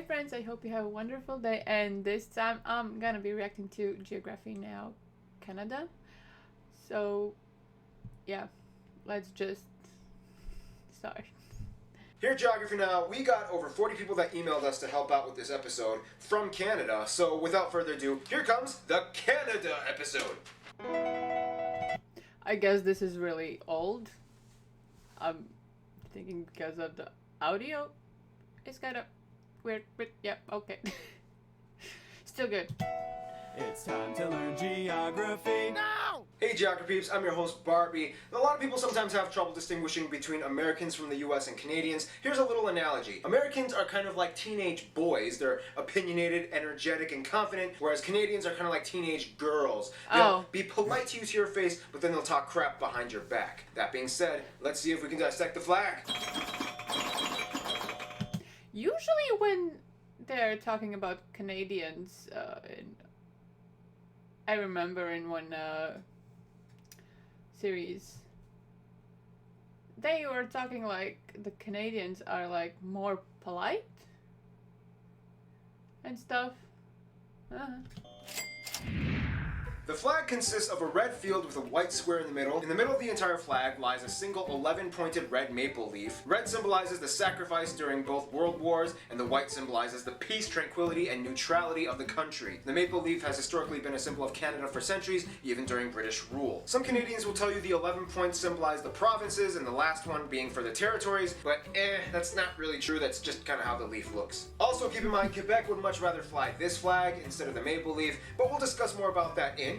Hey friends, I hope you have a wonderful day, and this time I'm gonna be reacting to Geography Now Canada. So, yeah, let's just start. Here at Geography Now, we got over 40 people that emailed us to help out with this episode from Canada. So without further ado, here comes the Canada episode. I guess this is really old. I'm thinking because of the audio. It's kind of weird, but yeah, okay. Still good. It's time to learn geography now! Hey Geography peeps, I'm your host Barbie. A lot of people sometimes have trouble distinguishing between Americans from the US and Canadians. Here's a little analogy. Americans are kind of like teenage boys. They're opinionated, energetic, and confident, whereas Canadians are kind of like teenage girls. They'll be polite to you to your face, but then they'll talk crap behind your back. That being said, let's see if we can dissect the flag. Usually when they're talking about Canadians, I remember in one series, they were talking like the Canadians are like more polite and stuff. The flag consists of a red field with a white square in the middle. In the middle of the entire flag lies a single 11-pointed red maple leaf. Red symbolizes the sacrifice during both world wars, and the white symbolizes the peace, tranquility, and neutrality of the country. The maple leaf has historically been a symbol of Canada for centuries, even during British rule. Some Canadians will tell you the 11 points symbolize the provinces, and the last one being for the territories, but that's not really true. That's just kind of how the leaf looks. Also keep in mind, Quebec would much rather fly this flag instead of the maple leaf, but we'll discuss more about that in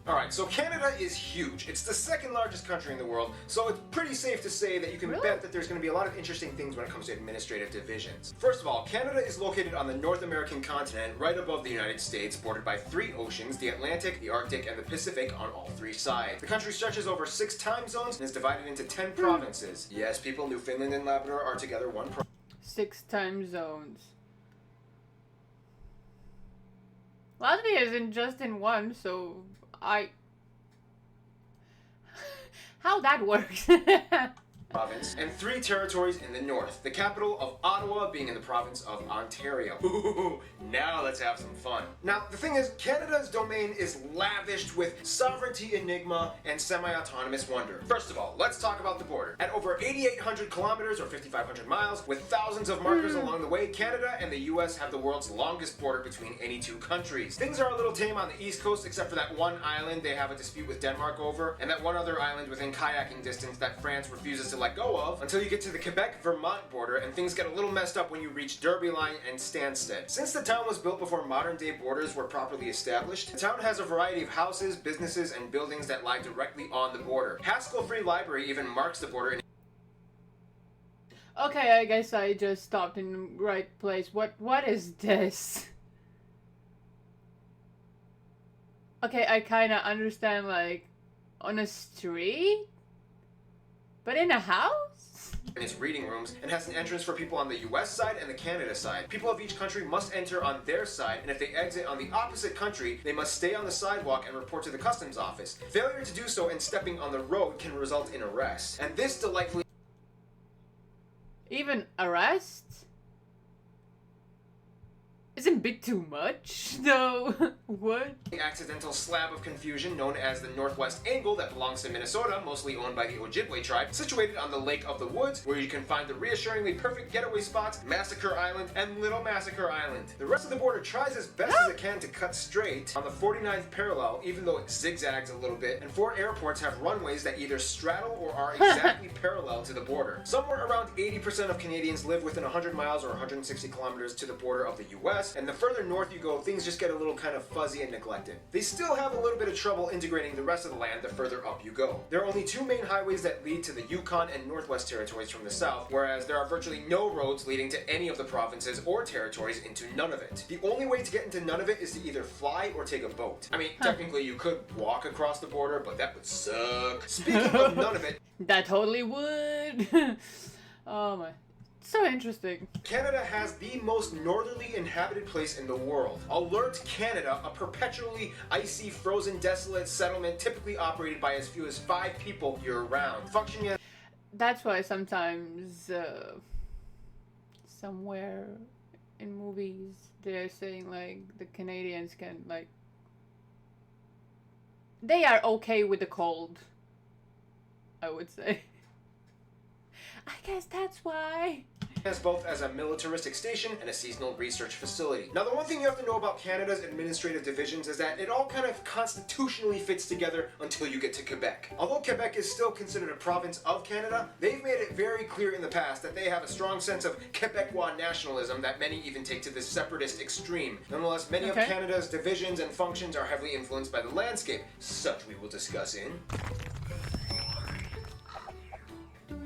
Alright, so Canada is huge. It's the second largest country in the world, so it's pretty safe to say that you can bet that there's going to be a lot of interesting things when it comes to administrative divisions. First of all, Canada is located on the North American continent, right above the United States, bordered by 3 oceans, the Atlantic, the Arctic, and the Pacific on all 3 sides. The country stretches over 6 time zones and is divided into 10 provinces. Yes, people, Newfoundland and Labrador are together one province. 6 time zones. Latvia isn't just in one, so how that works. Province, and 3 territories in the north, the capital of Ottawa being in the province of Ontario. Ooh, now let's have some fun. Now, the thing is, Canada's domain is lavished with sovereignty enigma and semi-autonomous wonder. First of all, let's talk about the border. At over 8,800 kilometers or 5,500 miles, with thousands of markers along the way, Canada and the US have the world's longest border between any 2 countries. Things are a little tame on the east coast, except for that one island they have a dispute with Denmark over, and that one other island within kayaking distance that France refuses to let go of until you get to the Quebec-Vermont border, and things get a little messed up when you reach Derby Line and Stansted. Since the town was built before modern-day borders were properly established, the town has a variety of houses, businesses, and buildings that lie directly on the border. Haskell Free Library even marks the border in Okay, I guess I just stopped in the right place. What is this? Okay, I kinda understand, like, on a street? But in a house? in its reading rooms, and has an entrance for people on the US side and the Canada side. People of each country must enter on their side, and if they exit on the opposite country, they must stay on the sidewalk and report to the customs office. Failure to do so and stepping on the road can result in arrest. And this delightfully Even arrest? Isn't a bit too much, though. What? accidental slab of confusion known as the Northwest Angle that belongs to Minnesota, mostly owned by the Ojibwe tribe, situated on the Lake of the Woods, where you can find the reassuringly perfect getaway spots, Massacre Island and Little Massacre Island. The rest of the border tries as best as it can to cut straight on the 49th parallel, even though it zigzags a little bit, and 4 airports have runways that either straddle or are exactly parallel to the border. Somewhere around 80% of Canadians live within 100 miles or 160 kilometers to the border of the US, and the further north you go, things just get a little kind of fuzzy and neglected. They still have a little bit of trouble integrating the rest of the land the further up you go. There are only 2 main highways that lead to the Yukon and Northwest territories from the south, whereas there are virtually no roads leading to any of the provinces or territories into none of it. The only way to get into none of it is to either fly or take a boat. I mean, technically you could walk across the border, but that would suck. Speaking of none of it, That totally would. Oh my. So interesting. Canada has the most northerly inhabited place in the world. Alert Canada, a perpetually icy, frozen, desolate settlement typically operated by as few as 5 people year-round. Functioning as That's why sometimes somewhere in movies they're saying like the Canadians can like they are okay with the cold, I would say. I guess that's why. As both as a militaristic station and a seasonal research facility. Now, the one thing you have to know about Canada's administrative divisions is that it all kind of constitutionally fits together until you get to Quebec. Although Quebec is still considered a province of Canada, they've made it very clear in the past that they have a strong sense of Quebecois nationalism that many even take to the separatist extreme. Nonetheless, many of Canada's divisions and functions are heavily influenced by the landscape, such we will discuss in...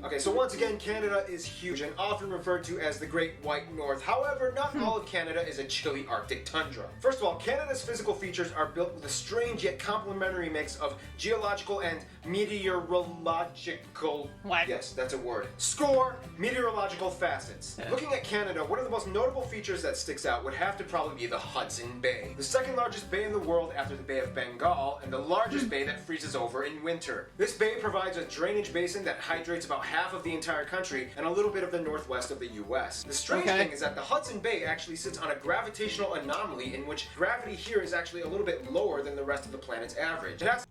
Okay, so once again, Canada is huge and often referred to as the Great White North. However, not all of Canada is a chilly Arctic tundra. First of all, Canada's physical features are built with a strange yet complementary mix of geological and meteorological... What? Yes, that's a word. Score! Meteorological facets. Looking at Canada, one of the most notable features that sticks out would have to probably be the Hudson Bay. The second largest bay in the world after the Bay of Bengal, and the largest bay that freezes over in winter. This bay provides a drainage basin that hydrates about half of the entire country and a little bit of the northwest of the US. The strange thing is that the Hudson Bay actually sits on a gravitational anomaly in which gravity here is actually a little bit lower than the rest of the planet's average. And that's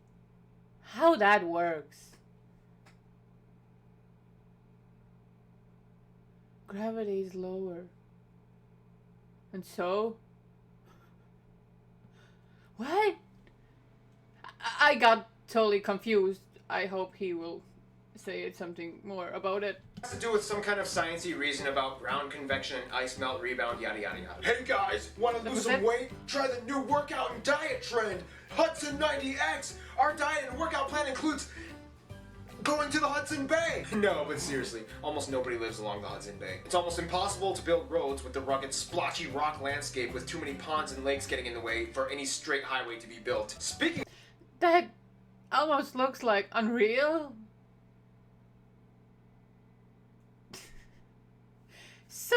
How that works. Gravity is lower. And so? What? I got totally confused. I hope he will say it something more about it. has to do with some kind of sciencey reason about ground convection and ice melt rebound, yada yada yada. Hey guys, want to lose some weight? Try the new workout and diet trend, Hudson 90X. Our diet and workout plan includes going to the Hudson Bay. No, but seriously, almost nobody lives along the Hudson Bay. It's almost impossible to build roads with the rugged, splotchy rock landscape with too many ponds and lakes getting in the way for any straight highway to be built. Speaking That almost looks like Unreal. So,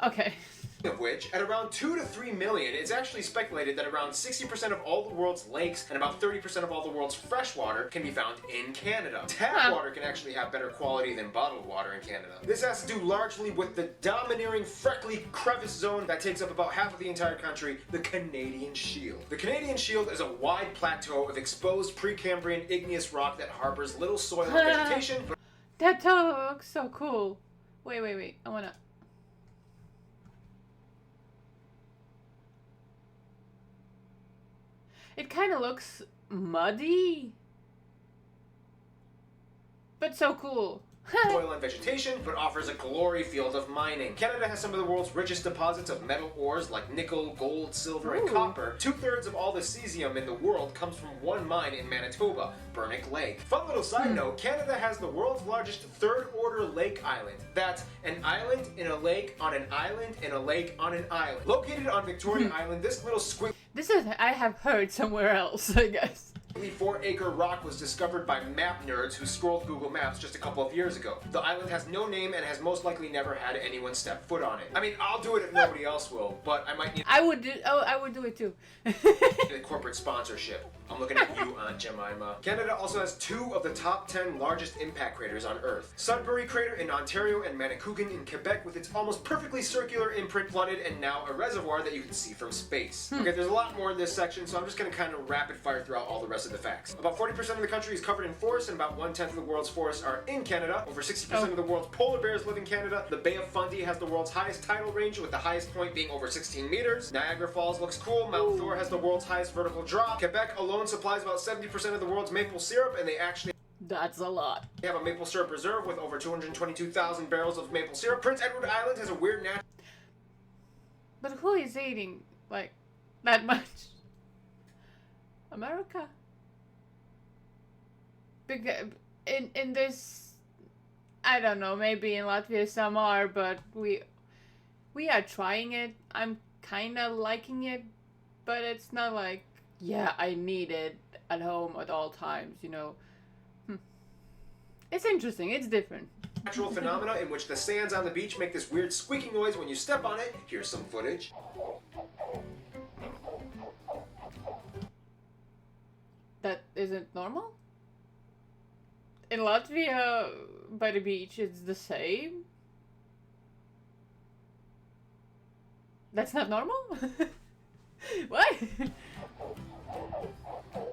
okay. of which, at around 2 to 3 million, it's actually speculated that around 60% of all the world's lakes and about 30% of all the world's fresh water can be found in Canada. Tap water can actually have better quality than bottled water in Canada. This has to do largely with the domineering freckly crevice zone that takes up about half of the entire country, the Canadian Shield. The Canadian Shield is a wide plateau of exposed Precambrian igneous rock that harbors little soil and vegetation. That totally looks so cool. Wait. I wanna... It kind of looks muddy, but so cool. Soil and vegetation, but offers a glory field of mining. Canada has some of the world's richest deposits of metal ores like nickel, gold, silver, and copper. 2/3 of all the cesium in the world comes from one mine in Manitoba, Burnick Lake. Fun little side note, Canada has the world's largest third-order lake island. That's an island in a lake on an island in a lake on an island. Located on Victoria Island, this little squiggly This is, I have heard somewhere else, I guess. 4-acre rock was discovered by map nerds who scrolled Google Maps just a couple of years ago. The island has no name and has most likely never had anyone step foot on it. I mean, I'll do it if nobody else will, but I might need I would do it too. a corporate sponsorship. I'm looking at you, Aunt Jemima. Canada also has 2 of the top 10 largest impact craters on Earth. Sudbury Crater in Ontario and Manicouagan in Quebec with its almost perfectly circular imprint flooded and now a reservoir that you can see from space. Okay, there's a lot more in this section, so I'm just going to kind of rapid fire throughout all the rest of the facts. About 40% of the country is covered in forests and about 1/10 of the world's forests are in Canada. Over 60% of the world's polar bears live in Canada. The Bay of Fundy has the world's highest tidal range with the highest point being over 16 meters. Niagara Falls looks cool. Mount Thor has the world's highest vertical drop. Quebec alone supplies about 70% of the world's maple syrup, and they actually That's a lot. have a maple syrup reserve with over 222,000 barrels of maple syrup. Prince Edward Island has a weird natural... But who is eating like that much? America. Because in this, I don't know. Maybe in Latvia some are, but we are trying it. I'm kind of liking it, but it's not like, yeah, I need it at home at all times. You know. It's interesting. It's different. Natural phenomena in which the sands on the beach make this weird squeaking noise when you step on it. Here's some footage. That isn't normal? In Latvia, by the beach, it's the same? That's not normal? What?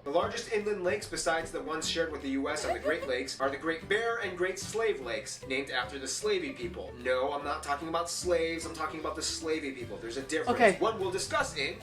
The largest inland lakes besides the ones shared with the US and the Great Lakes are the Great Bear and Great Slave Lakes, named after the Slavey people. No, I'm not talking about slaves, I'm talking about the Slavey people. There's a difference. Okay. One we'll discuss in...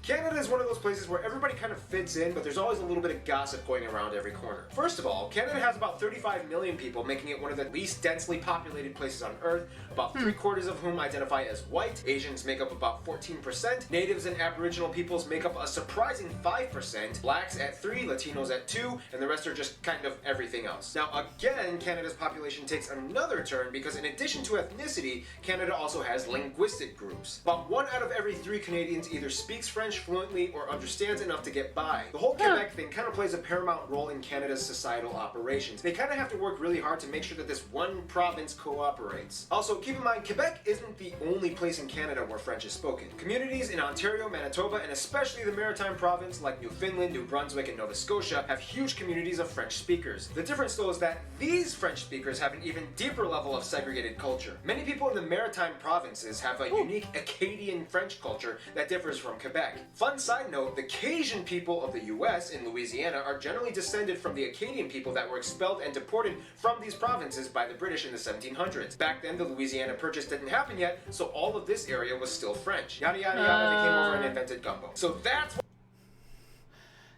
Canada is one of those places where everybody kind of fits in, but there's always a little bit of gossip going around every corner. First of all, Canada has about 35 million people, making it one of the least densely populated places on Earth, about 3/4 of whom identify as white. Asians make up about 14%, natives and Aboriginal peoples make up a surprising 5%, blacks at 3%, Latinos at 2%, and the rest are just kind of everything else. Now again, Canada's population takes another turn because in addition to ethnicity, Canada also has linguistic groups. About 1 out of every 3 Canadians either speaks French fluently or understands enough to get by. The whole Quebec thing kind of plays a paramount role in Canada's societal operations. They kind of have to work really hard to make sure that this one province cooperates. Also, keep in mind, Quebec isn't the only place in Canada where French is spoken. Communities in Ontario, Manitoba, and especially the Maritime Province like Newfoundland, New Brunswick, and Nova Scotia have huge communities of French speakers. The difference though is that these French speakers have an even deeper level of segregated culture. Many people in the Maritime Provinces have a unique Acadian French culture that differs from Quebec. Fun side note, the Cajun people of the US in Louisiana are generally descended from the Acadian people that were expelled and deported from these provinces by the British in the 1700s. Back then, the Louisiana Purchase didn't happen yet, so all of this area was still French. Yada yada yada, they came over and invented gumbo. So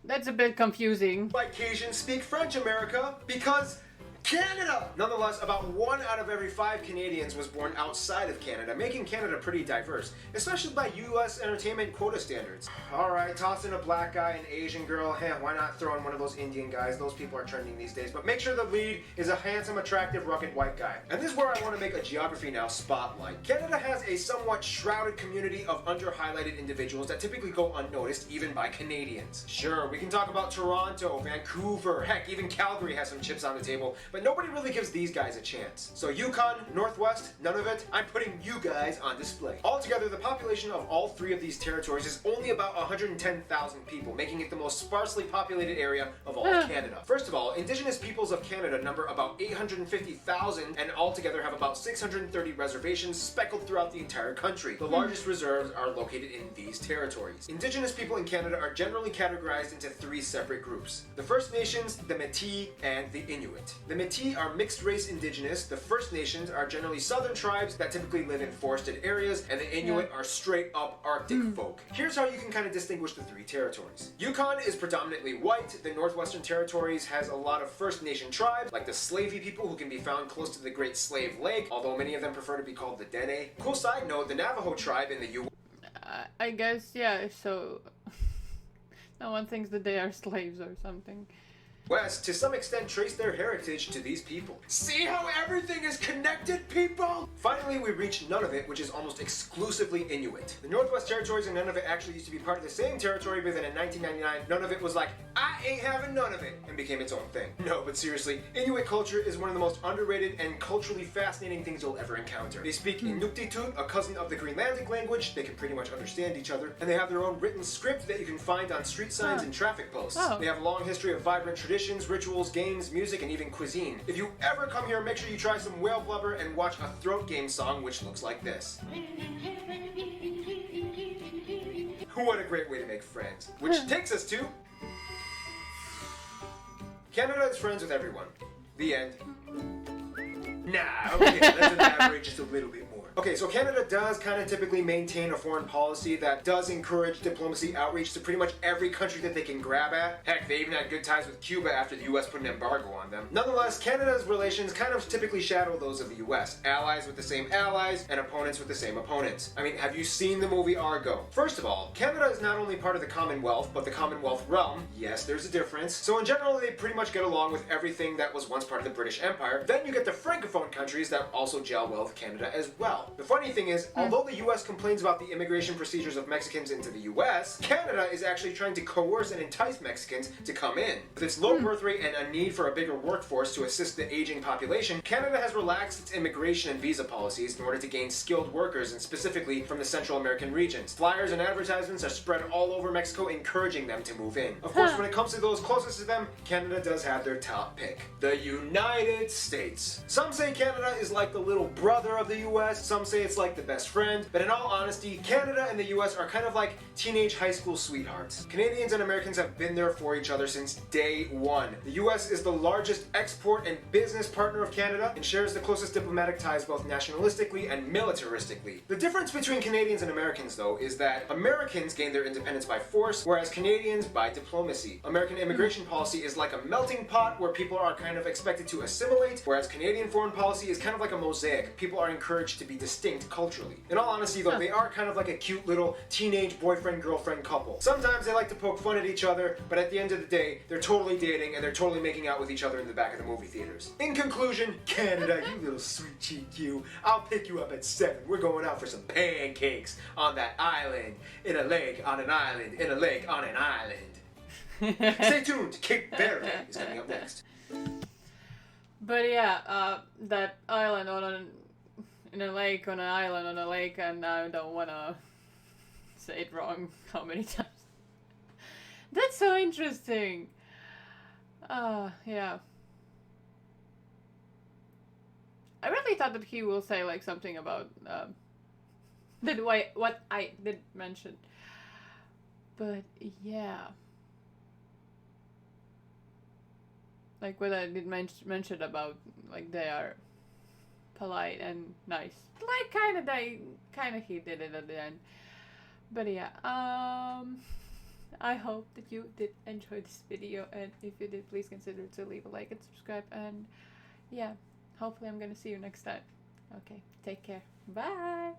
That's a bit confusing. why Cajuns speak French, America, because Canada! Nonetheless, about 1 out of every 5 Canadians was born outside of Canada, making Canada pretty diverse, especially by US entertainment quota standards. Alright, toss in a black guy, an Asian girl, why not throw in one of those Indian guys? Those people are trending these days, but make sure the lead is a handsome, attractive, rugged white guy. And this is where I want to make a geography now spotlight. Canada has a somewhat shrouded community of under-highlighted individuals that typically go unnoticed even by Canadians. Sure, we can talk about Toronto, Vancouver, heck, even Calgary has some chips on the table, but nobody really gives these guys a chance. So Yukon, Northwest, none of it, I'm putting you guys on display. Altogether, the population of all 3 of these territories is only about 110,000 people, making it the most sparsely populated area of all of Canada. First of all, Indigenous peoples of Canada number about 850,000 and altogether have about 630 reservations speckled throughout the entire country. The largest reserves are located in these territories. Indigenous people in Canada are generally categorized into 3 separate groups. The First Nations, the Métis, and the Inuit. The Métis are mixed-race indigenous, the First Nations are generally southern tribes that typically live in forested areas, and the Inuit are straight-up Arctic folk. Here's how you can kind of distinguish the 3 territories. Yukon is predominantly white, the Northwestern Territories has a lot of First Nation tribes, like the Slavey people who can be found close to the Great Slave Lake, although many of them prefer to be called the Dene. Cool side note, the Navajo tribe in the U.S. I guess, yeah, so... no one thinks that they are slaves or something. West, to some extent, trace their heritage to these people. See how everything is connected, people? Finally, we reach Nunavut, which is almost exclusively Inuit. The Northwest Territories and Nunavut actually used to be part of the same territory, but then in 1999, Nunavut was like, I ain't having none of it, and became its own thing. No, but seriously, Inuit culture is one of the most underrated and culturally fascinating things you'll ever encounter. They speak Inuktitut, a cousin of the Greenlandic language. They can pretty much understand each other, and they have their own written script that you can find on street signs and traffic posts. They have a long history of vibrant traditions, rituals, games, music, and even cuisine. If you ever come here, make sure you try some whale blubber and watch a throat game song which looks like this. What a great way to make friends. Which takes us to... Canada is friends with everyone. The end. Nah, okay, let's elaborate just a little bit more. Okay, so Canada does kind of typically maintain a foreign policy that does encourage diplomacy outreach to pretty much every country that they can grab at. Heck, they even had good ties with Cuba after the US put an embargo on them. Nonetheless, Canada's relations kind of typically shadow those of the US. Allies with the same allies, and opponents with the same opponents. I mean, have you seen the movie Argo? First of all, Canada is not only part of the Commonwealth, but the Commonwealth realm. Yes, there's a difference. So in general, they pretty much get along with everything that was once part of the British Empire. Then you get the Francophone countries that also gel well with Canada as well. well. The funny thing is, although the US complains about the immigration procedures of Mexicans into the US, Canada is actually trying to coerce and entice Mexicans to come in. With its low birth rate and a need for a bigger workforce to assist the aging population, Canada has relaxed its immigration and visa policies in order to gain skilled workers, and specifically from the Central American regions. Flyers and advertisements are spread all over Mexico, encouraging them to move in. Of course, when it comes to those closest to them, Canada does have their top pick: the United States. Some say Canada is like the little brother of the US, some say it's like the best friend, but in all honesty, Canada and the US are kind of like teenage high school sweethearts. Canadians and Americans have been there for each other since day one. The US is the largest export and business partner of Canada and shares the closest diplomatic ties both nationalistically and militaristically. The difference between Canadians and Americans, though, is that Americans gained their independence by force, whereas Canadians by diplomacy. American immigration policy is like a melting pot where people are kind of expected to assimilate, whereas Canadian foreign policy is kind of like a mosaic. People are encouraged to be distinct culturally. In all honesty, though, they are kind of like a cute little teenage boyfriend-girlfriend couple. Sometimes they like to poke fun at each other, but at the end of the day, they're totally dating and they're totally making out with each other in the back of the movie theaters. In conclusion, Canada, you little sweet cheek you, I'll pick you up at 7. We're going out for some pancakes on that island, in a lake on an island, in a lake on an island. Stay tuned, Cape Verde is coming up next. But yeah, that island in a lake on an island on a lake, and I don't wanna say it wrong how many times. That's so interesting. Yeah. I really thought that he will say like something about what I did mention. But yeah. Like what I did mention about like they are polite and nice. Like kind of he did it at the end. But yeah, I hope that you did enjoy this video, and if you did, please consider to leave a like and subscribe, and yeah, hopefully I'm gonna see you next time. Okay, take care. Bye!